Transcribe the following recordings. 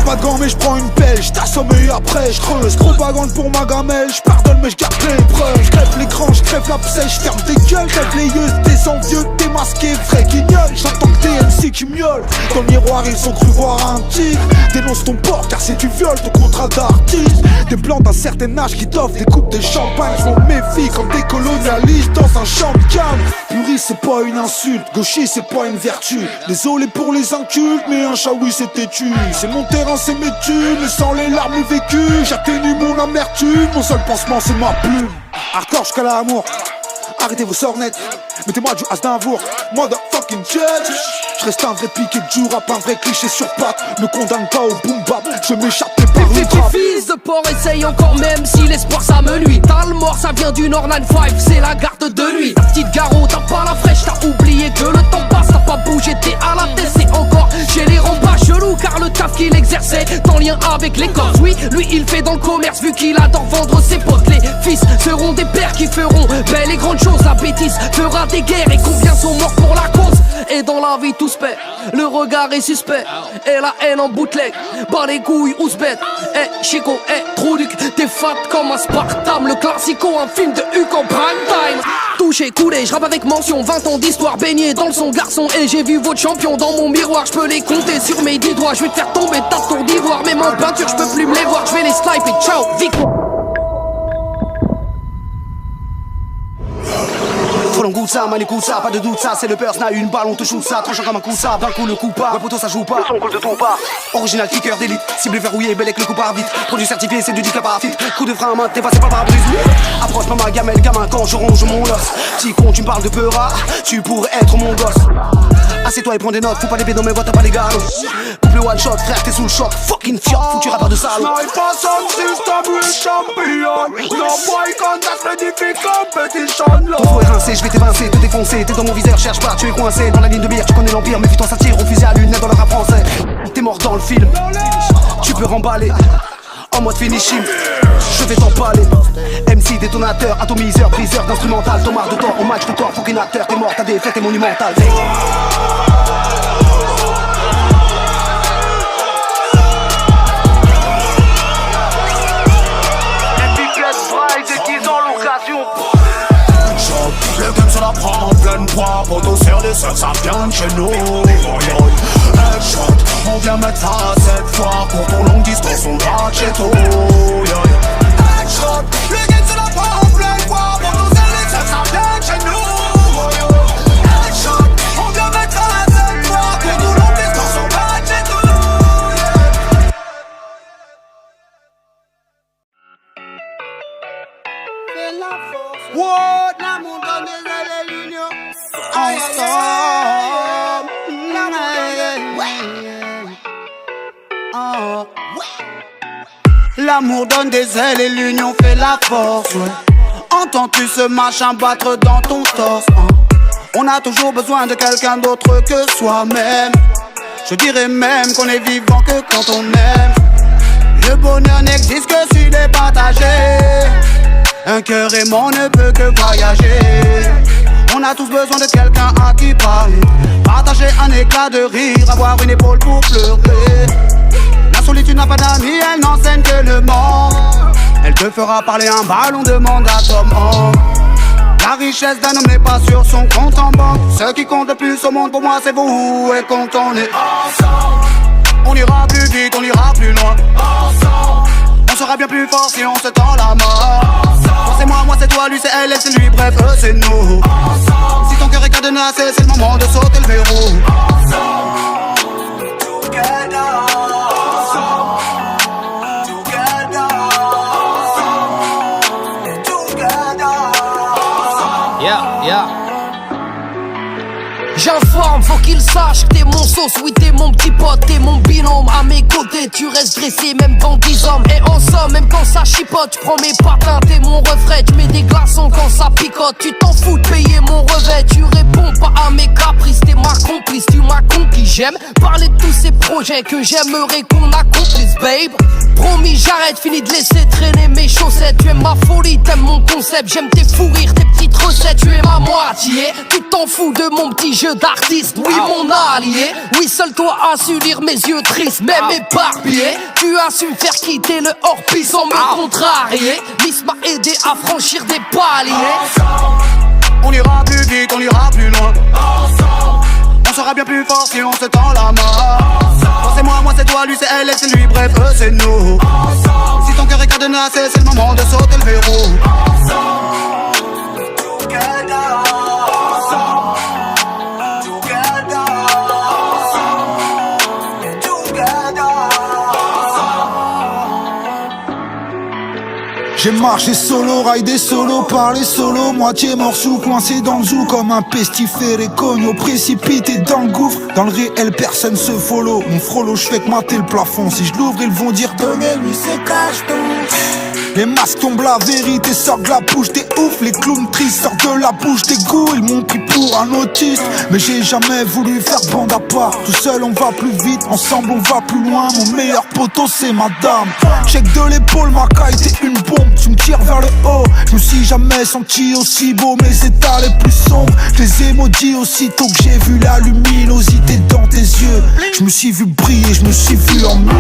pas de gants mais j'prends une pelle, j't'assomme et après j'creuse. Propagande pour ma gamelle, j'pardonne mais j'garde les preuves. J'crève l'écran, j'crève l'abcès, j'ferme des gueules. Crève les yeux des envieux, démasqués, vrais guignols. J'entends que des MC qui miaulent. Dans le miroir ils ont cru voir un tigre. Dénonce ton port car c'est du viol, ton contrat d'artiste. Des blancs d'un certain âge qui t'offrent des coupes de champagne. J'm'en méfie comme des colonialistes dans un champ de canne. Puriste c'est pas une insulte, gauchiste c'est pas une vertu. Désolé pour les incultes mais un chaoui c'est têtu. C'est mon terrain c'est mes thunes, mais sans les larmes vécues j'atténue mon amertume, mon seul pansement c'est ma plume. Hardcore jusqu'à l'amour, arrêtez vos sornettes, mettez-moi du as d'avour, motherfucking judge. Je reste un vrai piqué de jour, rap un vrai cliché sur pattes. Me condamne pas au boom bap, je m'échappe par le trap. Fils de porc, essaye encore même si l'espoir ça me nuit. T'as le mort, ça vient du Nord 95, c'est la garde de nuit. Ta petite Garo, t'as pas la fraîche, t'as oublié que le temps passe. T'as pas bougé, t'es à la tête, c'est encore chez les remparts chelous. Car le taf qu'il exerçait, en lien avec les corps. Oui, lui il fait dans le commerce vu qu'il adore vendre ses potes. Les fils seront des pères qui feront belles et grandes choses. La bêtise fera des guerres et combien sont morts pour la cause. Et dans la vie tout se paie, le regard est suspect. Et la haine en bootleg, bas les couilles ouzbet. Eh Chico, Trouduc, t'es fat comme un Spartam. Le classico, un film de Huck en prime time. Touché, coulé, je rappe avec mention. 20 ans d'histoire, baigné dans le son garçon. Et j'ai vu votre champion dans mon miroir. Je peux les compter sur mes 10 doigts. Je vais te faire tomber ta tour d'ivoire. Même en peinture, je peux plus me les voir. Je vais les snipe et ciao, victoire. Faut l'on goûte ça, man écoute ça, pas de doute ça. C'est le burst, n'a une balle, on te shoot ça. Tranchant comme un coup ça, d'un coup le coup pas. Ouais poteau ça joue pas, le son coule de ton pas. Original kicker d'élite, cible verrouillé, bel avec le coup part vite. Produit certifié, c'est du dick à parafite. Coup de frein à main, t'es passé par pare-brise. Approche pas ma gamelle, gamin quand je ronge mon os. Petit con, tu me parles de peura, tu pourrais être mon gosse. Assieds-toi et prends des notes, faut pas les pédons mais vote t'as pas les galops. Coupe le one shot, frère t'es sous le choc. Fucking fiot, foutu rappeur de salaud. Sniper sound system, we champion. No boy contest the defeat competition. Ton faux est rincé, je vais t'évincer, te défoncer. T'es dans mon viseur, cherche pas, tu es coincé. Dans la ligne de mire, tu connais l'empire, méfie-toi ça tire. Au fusil à lunettes dans le rap français. T'es mort dans le film, tu peux remballer. En mode finishing, je vais t'emballer. MC, détonateur, atomiseur, briseur d'instrumental. Thomas de tort, au match de tort, fucking acteur. T'es mort, ta défaite est monumentale. Le game se la prend en pleine poire. Poteau sur les soeurs, ça vient de chez nous. Headshot, on vient mettre ça cette fois. Pour ton longue distance, on va chez toi. Headshot, le game se la prend en pleine poire. Poteau sur les soeurs, ça vient de chez nous. Headshot, on vient mettre ça cette fois. Pour ton longue distance, on va chez toi. What? L'amour donne des lignes ensemble. L'amour donne des ailes et l'union fait la force. Entends-tu ce machin battre dans ton torse? On a toujours besoin de quelqu'un d'autre que soi-même. Je dirais même qu'on est vivant que quand on aime. Le bonheur n'existe que s'il est partagé. Un cœur aimant ne peut que voyager. On a tous besoin de quelqu'un à qui parler. Partager un éclat de rire, avoir une épaule pour pleurer. La solitude n'a pas d'amis, elle n'enseigne que le manque. Elle te fera parler un ballon de mandat comme homme. La richesse d'un homme n'est pas sur son compte en banque. Ce qui compte le plus au monde pour moi c'est vous. Et quand on est ensemble, on ira plus vite, on ira plus loin. Ensemble, on sera bien plus fort si on se tend la main. C'est moi, moi c'est toi, lui c'est elle, elle c'est lui, bref eux c'est nous. Ensemble. Si ton cœur est cadenassé, c'est le moment de sauter le verrou. Ensemble. Together. Ensemble. Together. Ensemble. Together. Yeah. J'informe, faut qu'il sache que t'es mon sauce, oui t'es mon petit pote, t'es mon binôme. À mes côtés, tu restes dressé, même dans 10 hommes. Et en somme, même quand ça chipote, tu prends mes patins, t'es mon refrain. Tu mets des glaçons quand ça picote, tu t'en fous de payer mon revêt. Tu réponds pas à mes caprices, t'es ma complice, tu m'as conquis. J'aime parler de tous ces projets que j'aimerais qu'on accomplisse, babe. Promis, j'arrête, fini de laisser traîner mes chaussettes. Tu aimes ma folie, t'aimes mon concept, j'aime tes fous rires, tes petites recette, tu es ma moitié. Tu t'en fous de mon petit jeu d'artiste, oui mon allié. Oui, seul toi as su lire mes yeux tristes, même éparpillés. Tu as su me faire quitter le hors-piste sans me contrarier. Miss m'a aidé à franchir des paliers. On ira plus vite, on ira plus loin. On sera bien plus fort si on se tend la main. Toi c'est moi c'est toi, lui c'est elle et c'est lui, bref eux c'est nous. Si ton cœur est cadenassé, c'est le moment de sauter le verrou. J'ai marché solo, raidé solo, parlé solo, moitié morceau, coincé dans le zoo comme un pestiféré cogno, précipité dans le gouffre. Dans le réel, personne se follow. Mon frollo, j'fais que mater le plafond. Si je l'ouvre, ils vont dire donnez-lui ses cachetons. Les masques tombent, la vérité sort de la bouche des ouf. Les clowns tristes sortent de la bouche des goûts. Ils m'ont pris pour un autiste, mais j'ai jamais voulu faire bande à part. Tout seul on va plus vite, ensemble on va plus loin. Mon meilleur poteau c'est madame. Check de l'épaule, ma caille t'es une bombe. Tu me tires vers le haut. Je me suis jamais senti aussi beau. Mes états les plus sombres, je les ai maudits aussitôt que j'ai vu la luminosité dans tes yeux. Je me suis vu briller, je me suis vu en mieux.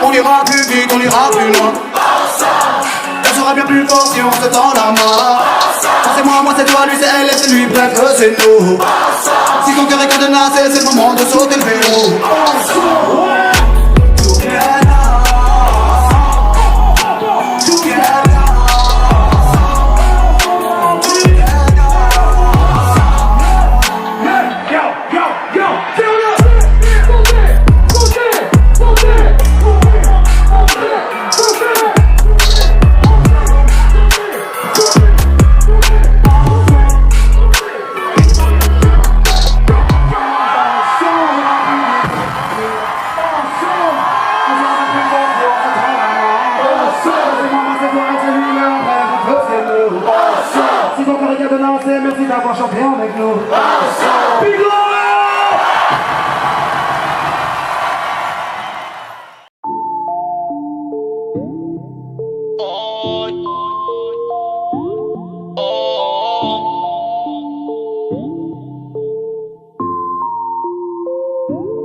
On ira plus vite, on ira plus loin. On sera bien plus fort si on se tend la main. Toi c'est moi c'est toi, lui c'est elle et c'est lui, bref eux c'est nous. Si ton cœur est cadenassé, c'est le moment de sauter le verrou. Merci d'avoir chanté avec nous.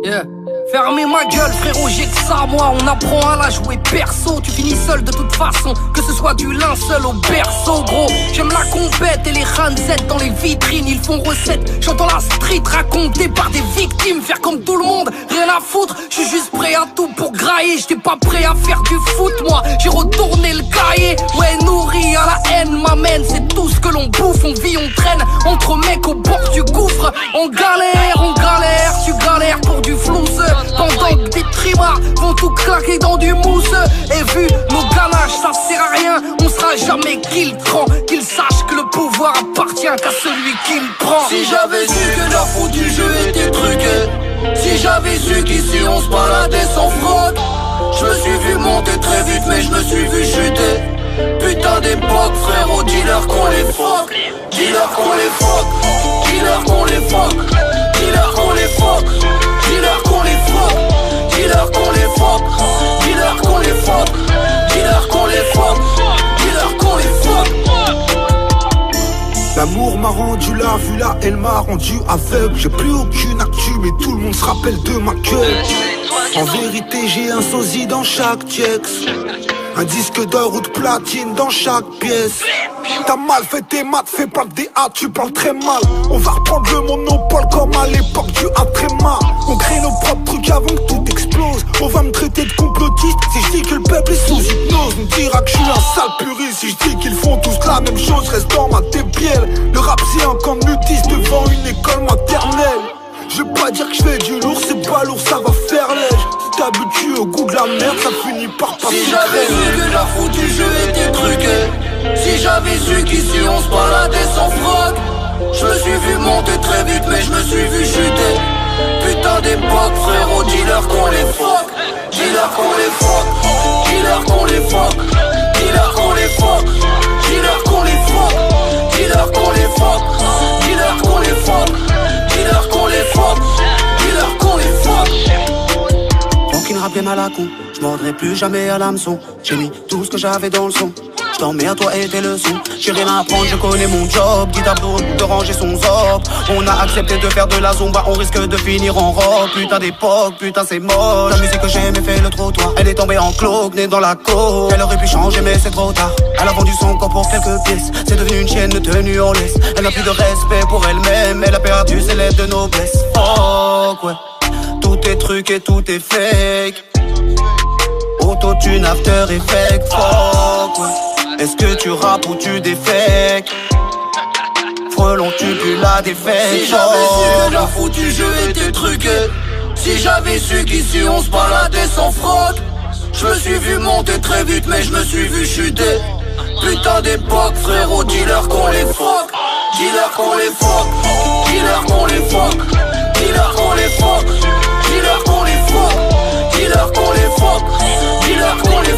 Yeah. Fermez ma gueule frérot, j'ai que ça moi. On apprend à la jouer perso. Tu finis seul de toute façon, que ce soit du linceul au berceau gros. J'aime la compète et les ranzettes dans les vitrines. Ils font recette, j'entends la street racontée par des victimes. Faire comme tout le monde, rien à foutre. Je suis juste prêt à tout pour grailler. J'étais pas prêt à faire du foot moi. J'ai retourné le cahier. Ouais, nourri à la haine m'amène. C'est tout ce que l'on bouffe, on vit, on traîne entre mecs au bord du gouffre. On galère, tu galères pour du flouze. Pendant que des trimards vont tout claquer dans du mousse. Et vu nos ganaches, ça sert à rien. On sera jamais qu'il prend. Qu'ils sachent que le pouvoir appartient qu'à celui qui le prend. Si j'avais su que leur foutu jeu était truqué, si j'avais su qu'ici on se baladait sans fraude, je me suis vu monter très vite mais je me suis vu chuter. Putain d'époque frérot, dis-leur qu'on les fuck. Dis-leur qu'on les fuck. Dis-leur qu'on les fuck. Dis-leur qu'on les fuck. Dis-leur qu'on les fuck. Dis-leur qu'on les fuck. Dis-leur qu'on les fuck. Dis-leur qu'on les fuck. Dis-leur qu'on les fuck. L'amour m'a rendu la vue, la haine m'a rendu aveugle. J'ai plus aucune actu mais tout le monde se rappelle de ma gueule. En vérité j'ai un sosie dans chaque checks, un disque d'or ou de platine dans chaque pièce. T'as mal fait tes maths, fais pas de DA, tu parles très mal. On va reprendre le monopole comme à l'époque du Atréma. On crée nos propres trucs avant que tout explose. On va me traiter de complotiste si je dis que le peuple est sous hypnose. On me dira que je suis un sale puriste si je dis qu'ils font tous la même chose. Reste dans ma débielle. Le rap c'est un camp de nudistes devant une école maternelle. Je veux pas dire que je fais du lourd, c'est pas lourd, ça va faire lège. Si t'habitues au goût de la merde, ça finit par passer. Si j'avais su que leur foutu jeu était truqué, si j'avais su qu'ici on se baladait sans froc, je me suis vu monter très vite mais je me suis vu chuter. Putain d'époque frérot, dis-leur qu'on les fuck. Dis-leur qu'on les fuck. Dis-leur qu'on les fuck. Dis-leur qu'on les fuck. Dis-leur qu'on les fuck. Dis-leur qu'on les fuck. Dis-leur qu'on les fuck. Dis-leur qu'on les fuck. Dis-leur qu'on les fuck. Aucune rap game à la con, je mordrai plus jamais à l'hameçon. J'ai mis tout ce que j'avais dans le son. J't'en mets à toi et tes leçons. J'ai rien à apprendre, je connais mon job. Guide à bout de ranger son zob. On a accepté de faire de la zumba, on risque de finir en robe. Putain d'époque, putain c'est moche. La musique que j'aimais fait le trottoir. Elle est tombée en cloque, née dans la côte. Elle aurait pu changer mais c'est trop tard. Elle a vendu son corps pour quelques pièces. C'est devenu une chienne tenue en laisse. Elle n'a plus de respect pour elle-même. Elle a perdu ses lettres de noblesse. Fuck ouais. Tout est truc et tout est fake. Autotune, after effect. Fuck ouais. Est-ce que tu rappes ou tu défèques? Frelon, tu pues la défaite. Si j'avais su que leur foutu jeu était truqué, si j'avais su qu'ici on se baladait sans froc, je me suis vu monter très vite mais je me suis vu chuter. Putain d'époque, frérot, dis-leur qu'on les fuck. Dis-leur qu'on les fuck. Dis-leur qu'on les fuck. Dis-leur qu'on les fuck. Dis-leur qu'on les fuck. Dis-leur qu'on les fuck. Dis-leur qu'on les